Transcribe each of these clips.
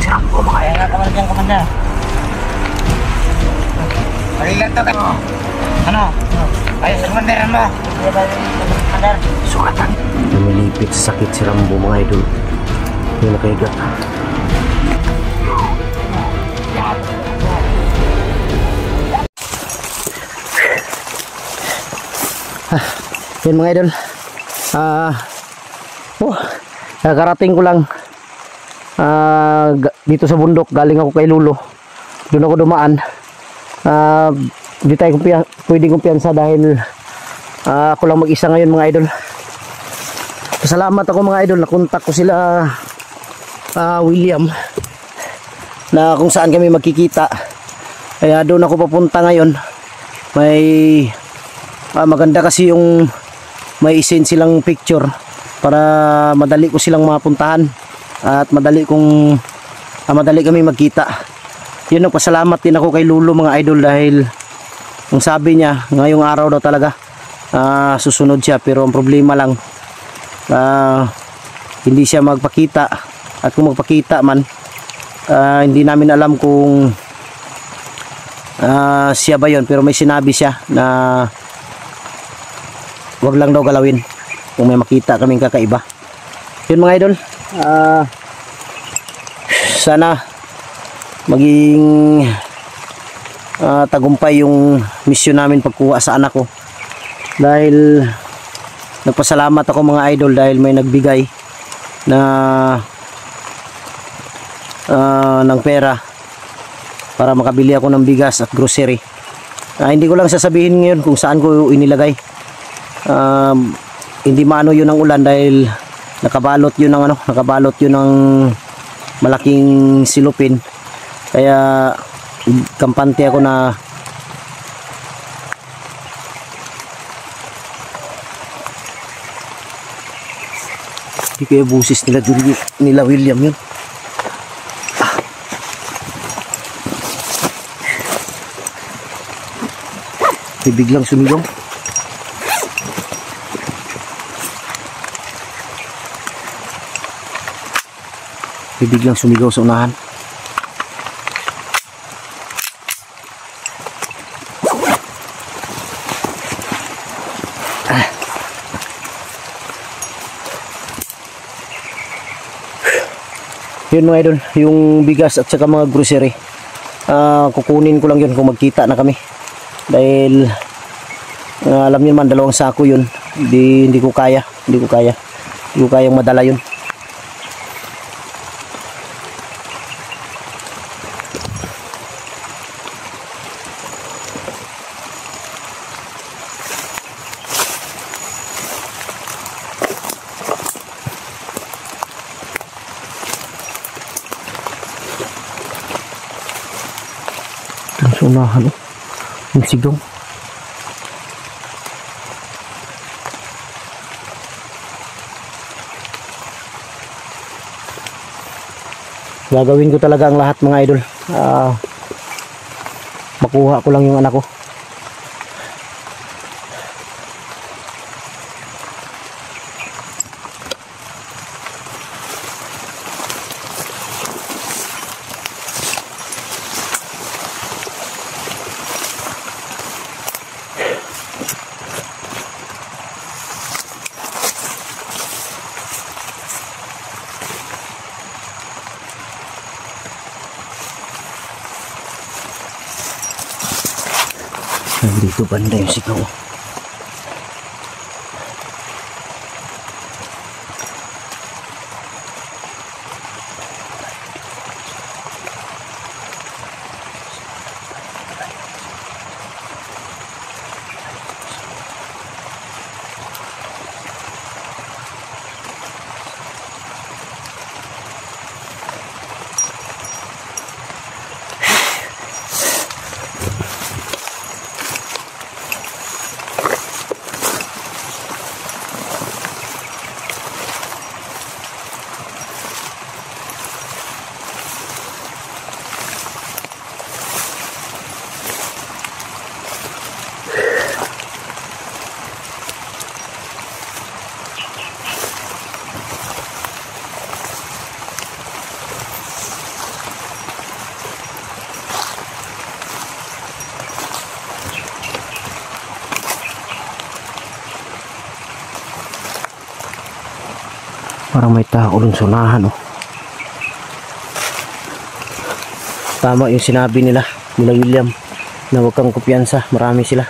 si Rambo mga idol. Kaya nga kamar dyan, komanda. Balilan to kayo. Ano? Ayos sa komandaran mo. Komandar. Sukatan. Lumilipit sa sakit si Rambo mga idol. Yung nakahiga. Yan mga idol. Nakarating ko lang dito sa bundok. Galing ako kay Lolo. Doon ako dumaan. Di tayo pwedeng kumpiyansa dahil ako lang mag-isa ngayon mga idol. Salamat ako mga idol. Nakontak ko sila William na kung saan kami magkikita. Kaya doon ako papunta ngayon. May maganda kasi yung may isend silang picture para madali ko silang mapuntahan at madali kami magkita. Yun, nagpasalamat din ako kay Lolo mga idol dahil ang sabi niya ngayong araw daw talaga susunod siya, pero ang problema lang hindi siya magpakita, at kung magpakita man hindi namin alam kung siya ba yun, pero may sinabi siya na wag lang daw galawin kung may makita kaming kakaiba. Yun mga idol, sana maging tagumpay yung mission namin pagkuha sa anak ko, dahil nagpasalamat ako mga idol dahil may nagbigay na ng pera para makabili ako ng bigas at grocery. Hindi ko lang sasabihin ngayon kung saan ko inilagay. Hindi maano yun ng ulan dahil nakabalot yun ng malaking silupin, kaya kampante ako na hindi kaya busis nila William yun. Biglang sumigaw. Biglang sumigaw sa unahan. Yun mga idol, yung bigas at saka mga grocery, kukunin ko lang yun kung magkita na kami, dahil alam niyo man, 2 sako yun. Hindi ko kayang madala yun. Unahan yung sigaw. Gagawin ko talaga ang lahat mga idol. Makuha ko lang yung anak ko. Dito banda yung sigaw. Parang may tao dun sa unahan, oh. Tama yung sinabi nila William, na huwag kang kumpiyansa, marami sila.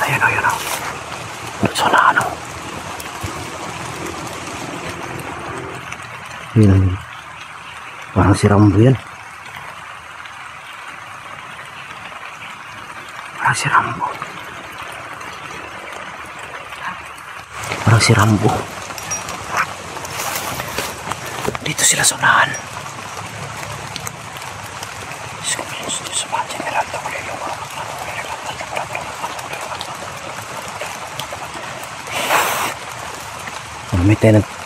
Ayan, oh. Doon sa unahan, oh. Yun. Parang si Rambo yan. Parang si Rambo. Parang si Rambo. Dito sila sa unahan.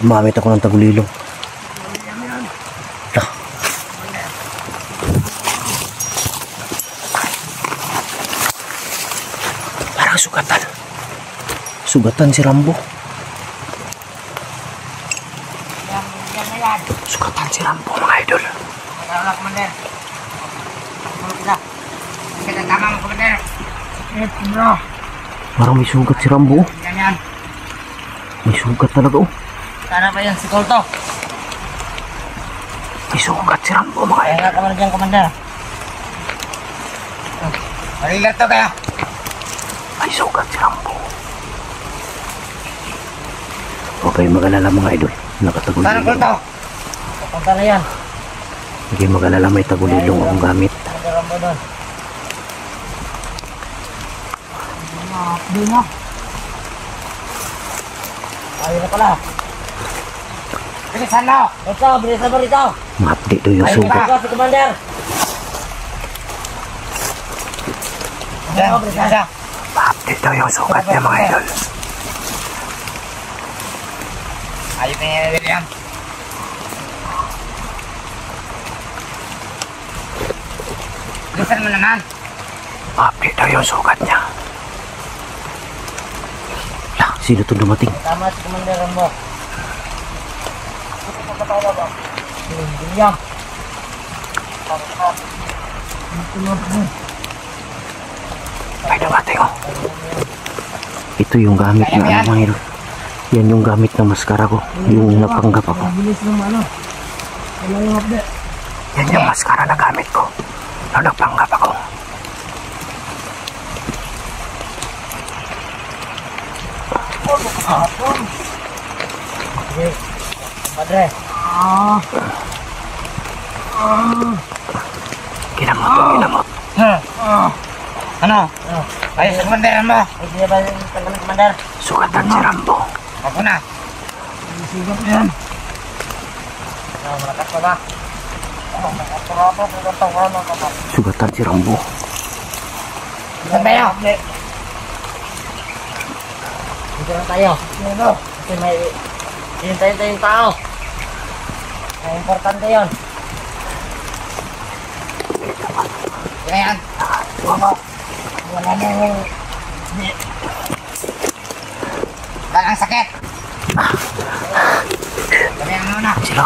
Mamit ako ng tagulilo. Parang sugatan. Sugatan si Rambo. Sugatan si Rambo, mga idol. Parang may sugat si Rambo. May sugat talaga, oh. Sana pa yan si Colto. May sugat si Rambo, mga idol. Kaya kamar dyan, Commander. Marilat to kayo. May sugat si Rambo. Huwag kayong mag-alala, mga idol. Nakatagulilong. Sana Colto. Papunta na yan. Huwag kayong mag-alala, may tagulilong akong gamit. Ada Rambo doon. Doon na. Ayaw na pala. Bilisan na. Ito, bilisan mo rito. Ma-update doon yung Ayun sugat. ka si Commander. Ayaw, bilisan siya. Ma-update daw yung sugat niya, mga idol. Ayaw na yan, William. Bilisan mo naman. Ma-update daw yung sugat niya. Lah, sino ito dumating? Tama si Commander Rambo. William. Ay, dumating, oh. Ito yung gamit na ano, mga idol. Yan yung gamit na maskara ko. Yung napanggap ako. Bilis naman, ano. Wala yung update. Yan yung maskara na gamit ko. Na napanggap ako. Sige. Padre. Ginamot. Ano? Ayos sa Commander mo. Ay, di ba yung tanggalan Commander? Sugatan si Rambo. Ako na. Sigap yan. Malakas pa ba? Sugatan si Rambo. Saan ba yun? Dito na tayo. Kasi may hintayin tayong tao. Ay, importante yun. Yan. Wala na yung... Walang sakit. Kami ang muna. Sila.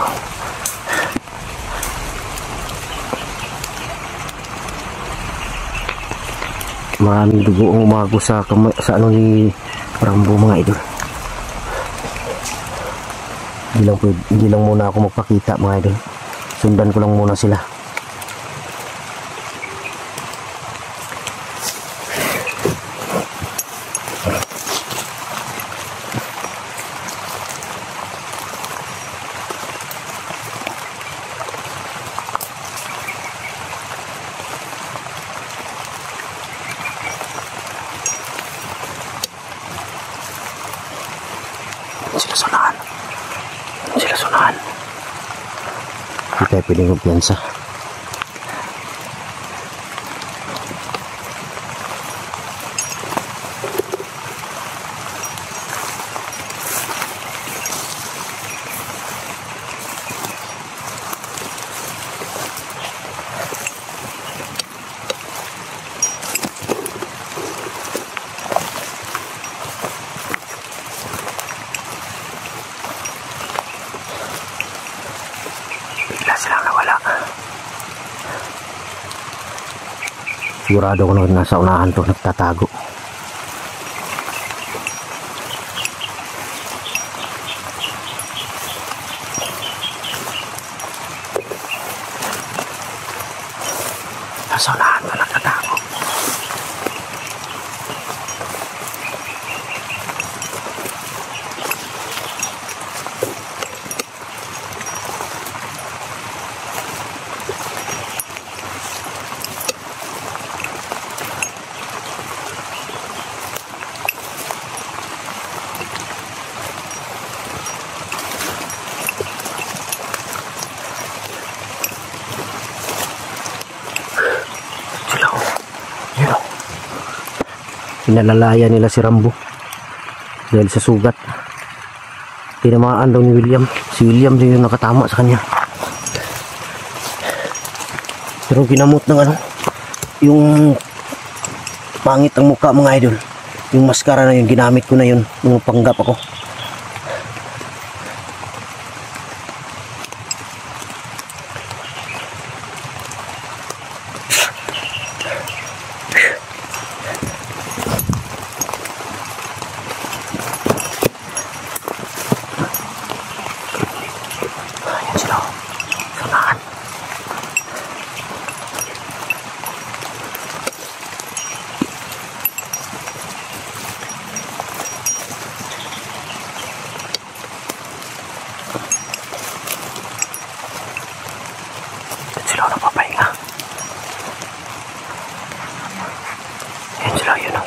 Maraming dugo ang umago sa ano ni Rambo, mga idol. Hindi lang muna ako magpakita, mga idol. Sundan ko lang muna sila. Sila sunahan. Hindi tayo pwedeng kumpiyansa. Wala. Sigurado ko na nasa unahan to, nagtatago. Nasa unahan to, nagtatago. Pinalalaya nila si Rambo dahil sa sugat. Tinamaan daw ni William. Si William din yung nakatama sa kanya. Pero ginamot ng yung pangit ang mukha mga idol. Yung maskara na yun, ginamit ko na yun nung panggap ako. Sila napapahinga. Yan sila, yun o.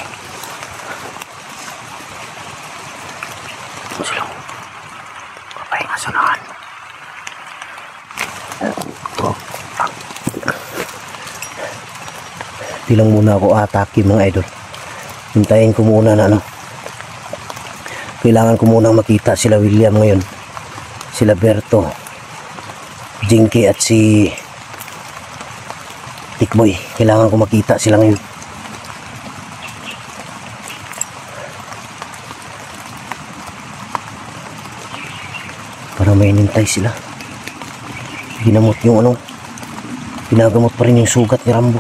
Sila napapahinga sa nahan. Di lang muna ako atake mga idol. Hintayin ko muna na kailangan ko muna makita sila William ngayon, sila Berto, Jinky at si Tikboy. Kailangan ko makita sila ngayon. Para may inintay sila. Ginamot yung pinagamot pa rin yung sugat ni Rambo.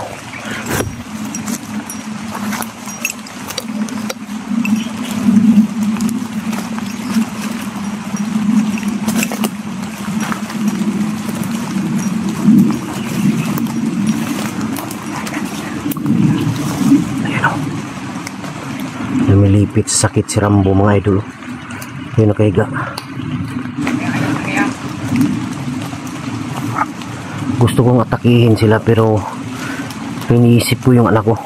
Lumilipit sa sakit si Rambo mga idol. Yun nakahiga. Gusto kong atakihin sila pero iniisip ko yung anak ko.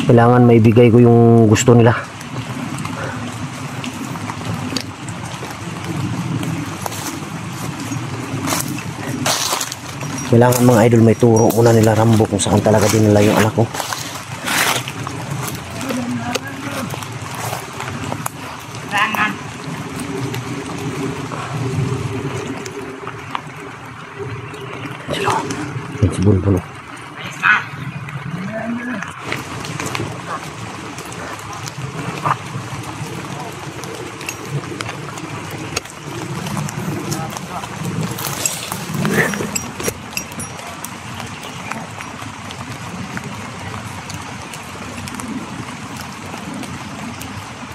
Kailangan maibigay ko yung gusto nila. Kailangan mga idol may turo muna nila Rambo kung saan talaga dinala yung anak ko. Yan si Bulbul.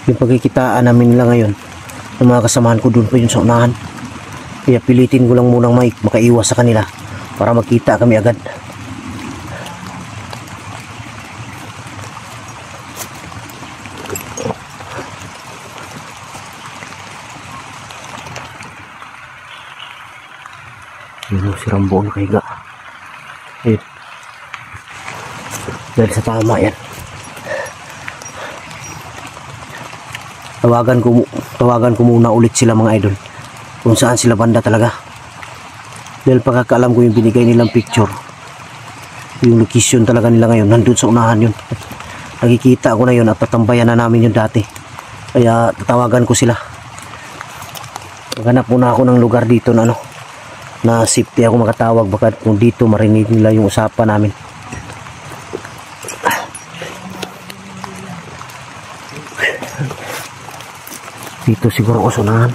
Yung pagkikitaan namin nila ngayon ng mga kasamahan ko doon pa yun sa unahan. Kaya pilitin ko lang munang makaiwas sa kanila para makita kami agad. Yun si Rambo nakahiga. Ayun. Dahil sa tama yan. Tawagan ko muna ulit sila mga idol kung saan sila banda talaga. Dahil pagkakaalam ko yung binigay nilang picture, yung location talaga nila ngayon nandun sa unahan yun. Nakikita ko na yun at tatambayan na namin yun dati. Kaya tatawagan ko sila. Maghanap muna ako ng lugar dito na na safety ako makatawag, baka kung dito marinig nila yung usapan namin. Dito siguro ako sa unahan.